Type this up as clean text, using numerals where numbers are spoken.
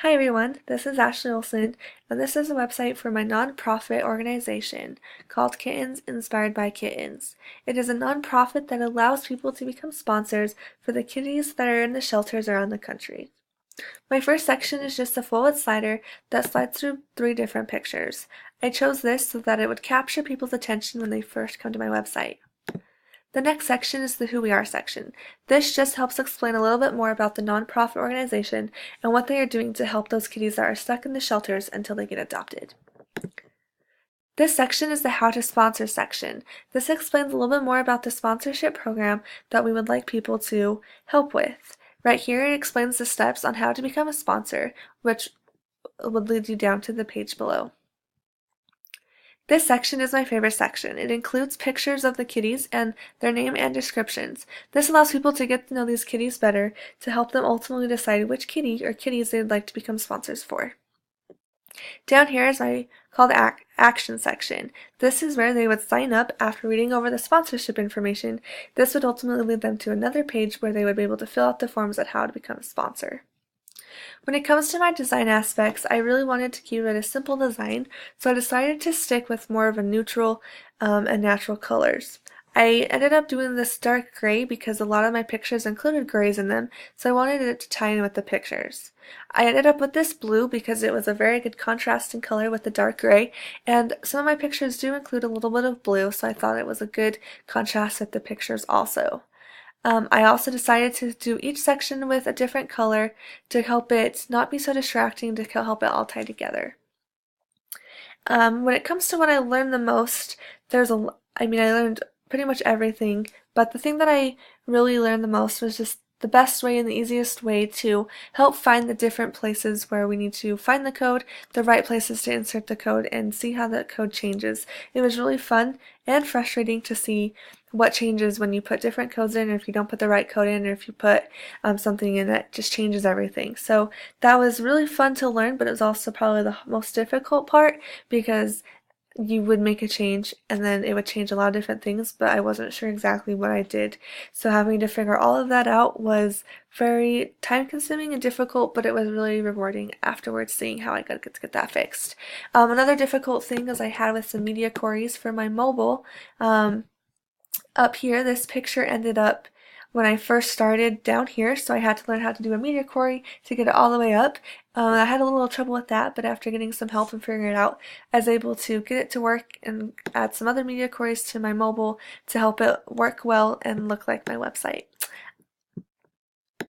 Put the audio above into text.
Hi everyone, this is Ashley Olson, and this is a website for my nonprofit organization called Kittens Inspired by Kittens. It is a nonprofit that allows people to become sponsors for the kitties that are in the shelters around the country. My first section is just a forward slider that slides through 3 different pictures. I chose this so that it would capture people's attention when they first come to my website. The next section is the Who We Are section. This just helps explain a little bit more about the nonprofit organization and what they are doing to help those kitties that are stuck in the shelters until they get adopted. This section is the How to Sponsor section. This explains a little bit more about the sponsorship program that we would like people to help with. Right here it explains the steps on how to become a sponsor, which would lead you down to the page below. This section is my favorite section. It includes pictures of the kitties and their name and descriptions. This allows people to get to know these kitties better to help them ultimately decide which kitty or kitties they'd like to become sponsors for. Down here is my call to action section. This is where they would sign up after reading over the sponsorship information. This would ultimately lead them to another page where they would be able to fill out the forms on how to become a sponsor. When it comes to my design aspects, I really wanted to keep it a simple design, so I decided to stick with more of a neutral and natural colors. I ended up doing this dark gray because a lot of my pictures included grays in them, so I wanted it to tie in with the pictures. I ended up with this blue because it was a very good contrasting color with the dark gray, and some of my pictures do include a little bit of blue, so I thought it was a good contrast with the pictures also. I also decided to do each section with a different color to help it not be so distracting, to help it all tie together. When it comes to what I learned the most, I learned pretty much everything, but the thing that I really learned the most was just the best way and the easiest way to help find the different places where we need to find the code, the right places to insert the code, and see how that code changes. It was really fun and frustrating to see what changes when you put different codes in, or if you don't put the right code in, or if you put something in that just changes everything. So that was really fun to learn, but it was also probably the most difficult part because you would make a change and then it would change a lot of different things, but I wasn't sure exactly what I did. So having to figure all of that out was very time consuming and difficult, but it was really rewarding afterwards seeing how I got to get that fixed. Another difficult thing is I had with some media queries for my mobile. Up here, this picture ended up when I first started down here, so I had to learn how to do a media query to get it all the way up. I had a little trouble with that, but after getting some help and figuring it out, I was able to get it to work and add some other media queries to my mobile to help it work well and look like my website.